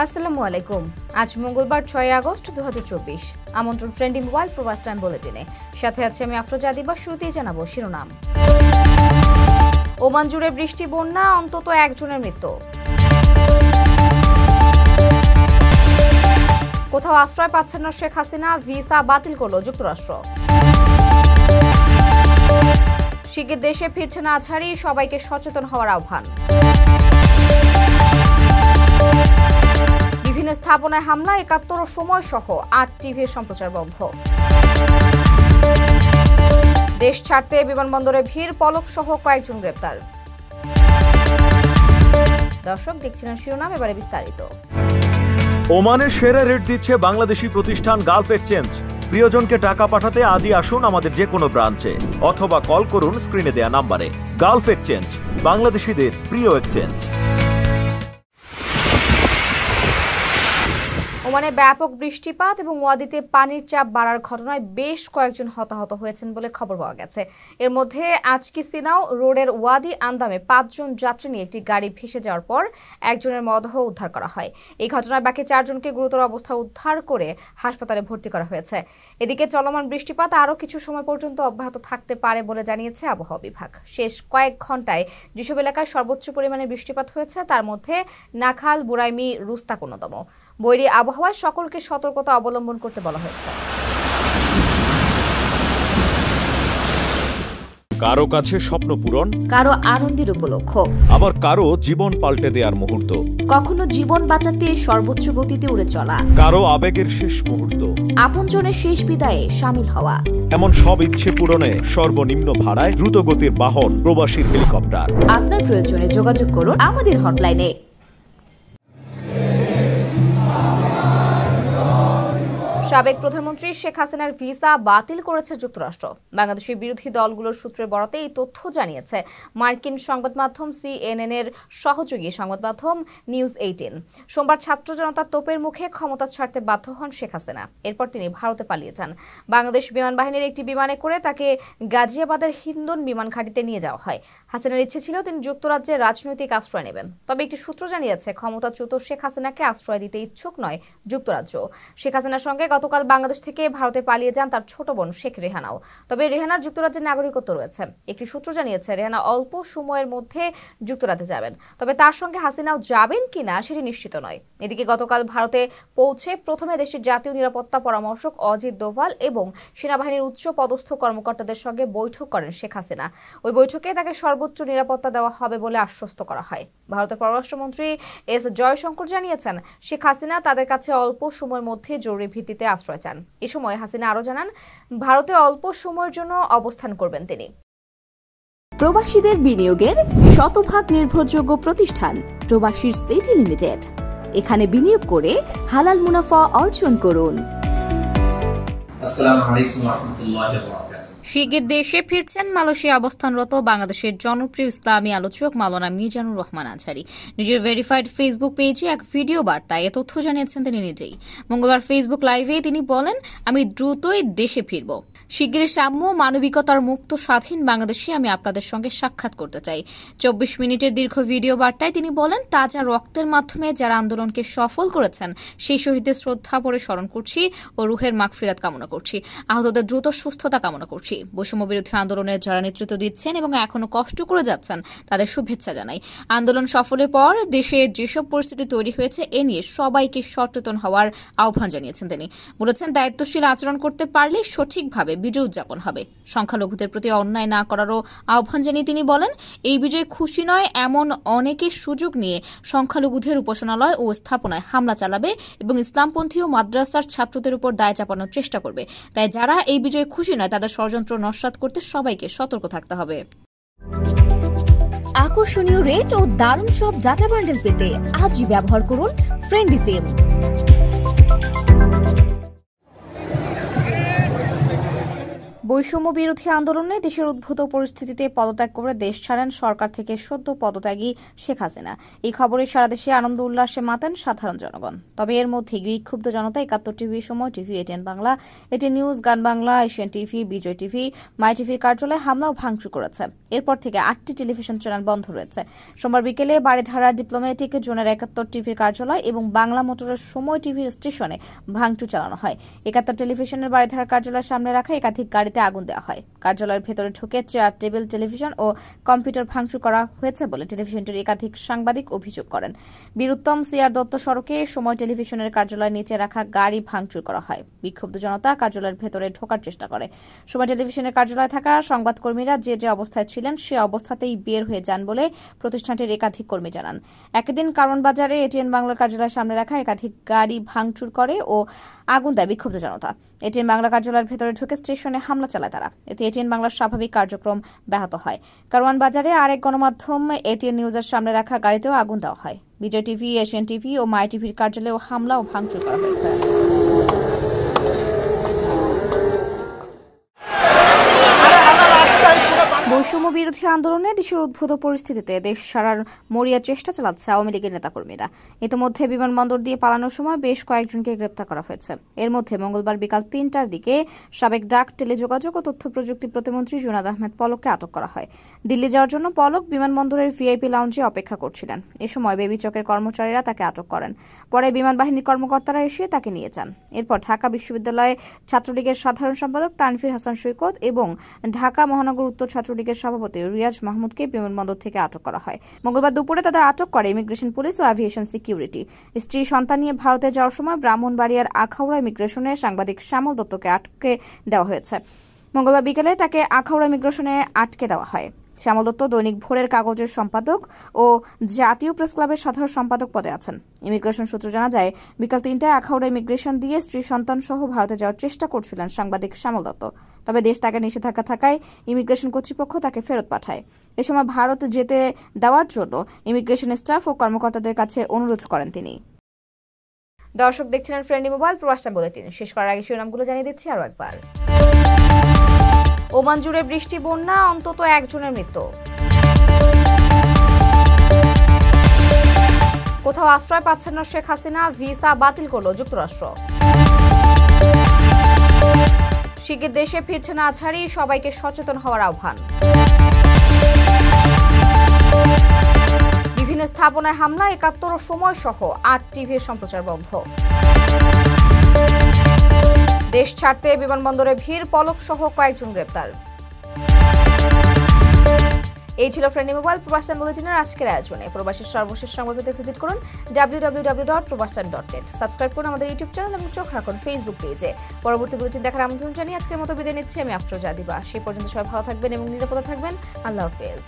আসসালামু আলাইকুম। আজ মঙ্গলবার 6 আগস্ট 2024। আমন্ত্রণ ফ্রেন্ডলি মোবাইল প্রবাস টাইম বুলেটিনে। সাথে আছে আমি আফরোজা দিবা। শুরুতেই জানাবো শিরোনাম। ওমান জুড়ে বৃষ্টি বন্যা, অন্তত একজনের মৃত্যু। কোথাও আশ্রয় পাচ্ছেন না শেখ হাসিনা, ভিসা বাতিল করল যুক্তরাষ্ট্র। শিগগির দেশে ফিরছে না আজহারি, সবাইকে সচেতন হওয়ার আহ্বান। বিভিন্ন স্থাপনায় হামলা, ৭১ সময় সহ ৮ টিভির সম্প্রচার বন্ধ। দেশ ছাড়তে বিমানবন্দরে ভিড়, পলক সহ কয়েকজন গ্রেপ্তার। দর্শক দেখছিলেন শিরোনাম, এবারে বিস্তারিত। ওমানের সেরা রেট দিচ্ছে বাংলাদেশি প্রতিষ্ঠান গালফ এক্সচেঞ্জ। প্রিয়জনকে টাকা পাঠাতে আজই আসুন আমাদের যে কোনো ব্রাঞ্চে অথবা কল করুন স্ক্রিনে দেয়া নাম্বারে। গালফ এক্সচেঞ্জ, বাংলাদেশিদের প্রিয় এক্সচেঞ্জ। ওমানে ব্যাপক বৃষ্টিপাত এবং ওয়াদিতে পানির চাপ বাড়ার ঘটনায় বেশ কয়েকজন হতাহত হয়েছেন বলে খবর পাওয়া গেছে। এর মধ্যে আজকি সিনাও রোডের ওয়াদি আন্দামে ৫ জন যাত্রী নিয়ে একটি গাড়ি ভেসে যাওয়ার পর একজনের মরদেহ উদ্ধার করা হয়। এই ঘটনায় বাকি ৪ জনকে গুরুতর অবস্থা উদ্ধার করে হাসপাতালে ভর্তি করা হয়েছে। এদিকে চলমান বৃষ্টিপাত আরও কিছু সময় পর্যন্ত অব্যাহত থাকতে পারে বলে জানিয়েছে আবহাওয়া বিভাগ। শেষ কয়েক ঘন্টায় যেসব এলাকায় সর্বোচ্চ পরিমাণে বৃষ্টিপাত হয়েছে তার মধ্যে নাখাল, বুরাইমি, রুস্তাক অন্যতম। বৈরী আবহাওয়ায় সকলকে সতর্কতা অবলম্বন করতে বলা হয়েছে। কারো কাছে স্বপ্ন পূরণ, কারো আনন্দের উপলক্ষ, আবার কারো জীবন পাল্টে দেওয়ার মুহূর্ত, কখনো জীবন বাঁচাতে সর্বোচ্চ গতিতে উড়ে চলা, কারো আবেগের শেষ মুহূর্ত, আপনজনের শেষ বিদায়ে শামিল হওয়া। এমন সব ইচ্ছে পূরণে সর্বনিম্ন ভাড়ায় দ্রুতগতির বাহন প্রবাসীর হেলিকপ্টার। আপনার প্রয়োজনে যোগাযোগ করুন আমাদের হটলাইনে। সাবেক প্রধানমন্ত্রী শেখ হাসিনার ভিসা বাতিল করেছে যুক্তরাষ্ট্র। বাংলাদেশের বিরোধী দলগুলোর সূত্রে বরাতে এই তথ্য জানিয়েছে মার্কিন সংবাদ মাধ্যম CNN এর সহযোগী সংবাদ মাধ্যম নিউজ 18। সোমবার ছাত্র জনতার তোপের মুখে ক্ষমতা ছাড়তে বাধ্য হন শেখ হাসিনা। এরপর তিনি ভারতে পালিয়ে যান। বাংলাদেশ বিমান বাহিনীর একটি বিমানে করে তাকে গাজিয়াবাদের হিন্দন বিমান ঘাঁটিতে নিয়ে যাওয়া হয়। হাসিনার ইচ্ছে ছিল তিনি যুক্তরাজ্যে রাজনৈতিক আশ্রয় নেবেন। তবে একটি সূত্র জানিয়েছে ক্ষমতাচ্যুত শেখ হাসিনাকে আশ্রয় দিতে ইচ্ছুক নয় যুক্তরাজ্য। শেখ হাসিনার সঙ্গে গতকাল বাংলাদেশ থেকে ভারতে পালিয়ে যান তার ছোট বোন শেখ রেহানাও। তবে রেহানার যুক্তরাজ্যের নাগরিকত্ব রয়েছে। একটি সূত্র জানিয়েছে রেহানা অল্প সময়ের মধ্যে যুক্তরাজ্যে যাবেন। তবে তার সঙ্গে হাসিনাও যাবেন কিনা সেটি নিশ্চিত নয়। এদিকে গতকাল ভারতে পৌঁছে প্রথমে দেশের জাতীয় নিরাপত্তা পরামর্শক অজিত দোভাল এবং সেনাবাহিনীর উচ্চ পদস্থ কর্মকর্তাদের সঙ্গে বৈঠক করেন শেখ হাসিনা। ওই বৈঠকে তাকে সর্বোচ্চ নিরাপত্তা দেওয়া হবে বলে আশ্বস্ত করা হয়। ভারতের পররাষ্ট্রমন্ত্রী এস জয়শঙ্কর জানিয়েছেন শেখ হাসিনা তাদের কাছে অল্প সময়ের মধ্যে জরুরি ভিত্তিতে আশ্রয় চান। এ সময় হাসিনা আরও জানান ভারতে অল্প সময়ের জন্য অবস্থান করবেন তিনি। প্রবাসীদের বিনিয়োগের শতভাগ নির্ভরযোগ্য প্রতিষ্ঠান প্রবাসীর সিটি লিমিটেড। এখানে বিনিয়োগ করে হালাল মুনাফা অর্জন করুন। আসসালামু আলাইকুম ওয়া রাহমাতুল্লাহি ওয়া বারাকাতুহু। শিগগির দেশে ফিরছেন মালয়েশিয়া অবস্থানরত বাংলাদেশের জনপ্রিয় ইসলামী আলোচক মাওলানা মিজানুর রহমান আজহারি। নিজের ভেরিফাইড ফেসবুক পেজে এক ভিডিও বার্তায় এ তথ্য জানিয়েছেন তিনি নিজেই। মঙ্গলবার ফেসবুক লাইভে তিনি বলেন, আমি দ্রুতই দেশে ফিরব। শিগগিরই সাম্য, মানবিকতার মুক্ত স্বাধীন বাংলাদেশে আমি আপনাদের সঙ্গে সাক্ষাৎ করতে চাই। ২৪ মিনিটের দীর্ঘ ভিডিও বার্তায় তিনি বলেন, তাজা রক্তের মাধ্যমে যারা আন্দোলনকে সফল করেছেন সেই শহীদদের শ্রদ্ধা ভরে স্মরণ করছি ও রুহের মাগফিরাত কামনা করছি। আহতদের দ্রুত সুস্থতা কামনা করছি। বৈষম্য বিরোধী আন্দোলনের যারা নেতৃত্ব দিচ্ছেন এবং এখনো কষ্ট করে যাচ্ছেন তাদের শুভেচ্ছা জানাই। আন্দোলন সফলের পর দেশে যেসব পরিস্থিতি তৈরি হয়েছে এ নিয়ে সবাইকে সচেতন হওয়ার আহ্বান জানিয়েছেন তিনি। বলেছেন, দায়িত্বশীল আচরণ করতে পারলে সঠিকভাবে বিজয় উদযাপন হবে। সংখ্যালঘুদের প্রতি অন্যায় না করারও আহ্বান জানিয়ে তিনি বলেন, এই বিজয় খুশি নয় এমন অনেকে সুযোগ নিয়ে সংখ্যালঘুদের উপাসনালয় ও স্থাপনায় হামলা চালাবে এবং ইসলামপন্থী ও মাদ্রাসার ছাত্রদের উপর দায় চাপানোর চেষ্টা করবে। তাই যারা এই বিজয় খুশি নয় তাদের ষড়যন্ত্র নস্যাৎ করতে সবাইকে সতর্ক থাকতে হবে। আকর্ষণীয় রেট ও দারুণ সব ডাটা বান্ডেল পেতে আজই ব্যবহার করুন ফ্রেন্ডলি সিম। বৈষম্য বিরোধী আন্দোলনে দেশের উদ্ভূত পরিস্থিতিতে পদত্যাগ করে দেশ ছাড়েন সরকার থেকে সদ্য পদত্যাগী শেখ হাসিনা। এই খবরে সারা দেশে আনন্দ উল্লাসে মাতেন সাধারণ জনগণ। তবে এর মধ্যে বিক্ষুব্ধ জনতা ৭১ টিভি, সময় TV, ATN Bangla, ATN news, গান বাংলা, এশিয়ান টিভি, বিজয় টিভি, মাই টিভির কার্যালয়ে হামলা ও ভাঙচুর করেছে। এরপর থেকে ৮টি টেলিভিশন চ্যানেল বন্ধ রয়েছে। সোমবার বিকেলে বারিধারা ডিপ্লোম্যাটিক জোনের ৭১ টিভির কার্যালয় এবং বাংলা মোটরের সময় টিভির স্টেশনে ভাঙচুর চালানো হয়। ৭১ টেলিভিশনের বারিধারা কার্যালয়ের সামনে রাখা একাধিক গাড়িতে আগুন দেওয়া হয়। কার্যালয়ের ভেতরে ঢুকে চেয়ার, টেবিল, টেলিভিশন ও কম্পিউটার ভাঙচুর করা হয়েছে বলে টেলিভিশনটির একাধিক সাংবাদিক অভিযোগ করেন। বীরুত্তম সিআর দত্ত সড়কে সময় টেলিভিশনের কার্যালয়ের নিচে রাখা গাড়ি ভাঙচুর করা হয়। বিক্ষুব্ধ জনতা কার্যালয়ের ভেতরে ঢোকার চেষ্টা করে। সময় টেলিভিশনের কার্যালয়ে থাকা সংবাদকর্মীরা যে অবস্থায় ছিলেন সে অবস্থাতেই বের হয়ে যান বলে প্রতিষ্ঠানটির একাধিক কর্মী জানান। একদিন কারওয়ান বাজারে এটিএন বাংলার কার্যালয়ের সামনে রাখা একাধিক গাড়ি ভাঙচুর করে ও আগুন দেয় বিক্ষুব্ধ জনতা। এটিএন বাংলা কার্যালয়ের ভেতরে ঢুকে স্টেশনে হামলা চালায় তারা। এতে এটিএন বাংলার স্বাভাবিক কার্যক্রম ব্যাহত হয়। কারওয়ান বাজারে আরেক গণমাধ্যম এটিএন নিউজের সামনে রাখা গাড়িতেও আগুন দেওয়া হয়। বিজয় টিভি, এশিয়ান টিভি ও মাই টিভির কার্যালয়েও হামলা ও ভাঙচুর করা হয়েছে। বৈষম্য বিরোধী আন্দোলনে দেশের উদ্ভূত পরিস্থিতিতে দেশ ছাড়ার মরিয়া চেষ্টা চালাচ্ছে আওয়ামী লীগের নেতাকর্মীরা। ইতিমধ্যে বিমানবন্দর দিয়ে পালানোর সময় বেশ কয়েকজনকে গ্রেপ্তার করা হয়েছে। এর মধ্যে মঙ্গলবার বিকাল ৩টার দিকে সাবেক ডাক, টেলিযোগাযোগ ও তথ্য প্রযুক্তি প্রতিমন্ত্রী জুনাদ আহমেদ পলককে আটক করা হয়। দিল্লি যাওয়ার জন্য পলক বিমানবন্দরের ভিআইপি লাউঞ্জে অপেক্ষা করছিলেন। এ সময় বেবি চকের কর্মচারীরা তাকে আটক করেন। পরে বিমান বাহিনীর কর্মকর্তারা এসে তাকে নিয়ে যান। এরপর ঢাকা বিশ্ববিদ্যালয়ে ছাত্রলীগের সাধারণ সম্পাদক তানভীর হাসান সৈকত এবং ঢাকা মহানগর উত্তর ছাত্রলীগের সভাপতি রিয়াজ মাহমুদকে বিমানবন্দর থেকে আটক করা হয়। মঙ্গলবার দুপুরে তাদের আটক করে ইমিগ্রেশন পুলিশ ও এভিয়েশন সিকিউরিটি। স্ত্রী সন্তান নিয়ে ভারতে যাওয়ার সময় ব্রাহ্মণবাড়িয়ার আখাউড়া ইমিগ্রেশনে সাংবাদিক শ্যামল দত্তকে আটকে দেওয়া হয়েছে। মঙ্গলবার বিকেলে তাকে আখাউড়া ইমিগ্রেশনে আটকে দেওয়া হয়। শ্যামল দত্ত দৈনিক ভোরের কাগজের সম্পাদক ও জাতীয় প্রেস ক্লাবের সাধারণ সম্পাদক পদে আছেন। ইমিগ্রেশন সূত্র জানা যায়, বিকাল ৩টায় আখাউড়া ইমিগ্রেশন দিয়ে স্ত্রী সন্তান সহ ভারতে যাওয়ার চেষ্টা করছিলেন সাংবাদিক শ্যামল দত্ত। তবে দেশ তাকে নিষেধাজ্ঞা থাকায় ইমিগ্রেশন কর্তৃপক্ষ তাকে ফেরত পাঠায়। এ সময় ভারত যেতে দেওয়ার জন্য ইমিগ্রেশন স্টাফ ও কর্মকর্তাদের কাছে অনুরোধ করেন তিনি। দর্শক দেখছিলেন ফ্রেন্ডলি মোবাইল প্রবাসটা বুলেটিন। শেষ করার আগে শিরোনামগুলো জানিয়ে দিচ্ছি আরো একবার। ওমান জুড়ে বৃষ্টি, বন্যা, অন্তত একজনের মৃত্যু। কোথাও আশ্রয় পাচ্ছেন না শেখ হাসিনা, ভিসা বাতিল করল যুক্তরাষ্ট্র। শিগগির দেশে ফিরছে না আজহারি, সবাইকে সচেতন হওয়ার আহ্বান। বিভিন্ন স্থাপনায় হামলা, ৭১ সময় সহ ৮ টিভির সম্প্রচার বন্ধ। দেশ ছাড়তে বিমানবন্দরে ভিড়, পলক সহ কয়েকজন গ্রেপ্তার। এই ছিল ফ্রেন্ডলি মোবাইল প্রবাসী বুলেটিনের আজকের আয়োজনে। প্রবাসীর সর্বশেষ সংবাদ পেতে ভিজিট করুন www.probastan.net। সাবস্ক্রাইব করুন আমাদের ইউটিউব চ্যানেল এবং চোখ রাখুন ফেসবুক পেজে। পরবর্তী বুলেটিন দেখার আমন্ত্রণ জানিয়ে আজকের মতো বিদায় নিচ্ছি আমি আফরোজা দিবা। সেই পর্যন্ত সবাই ভালো থাকবেন এবং নিরাপদে থাকবেন। আল্লাহ হাফেজ।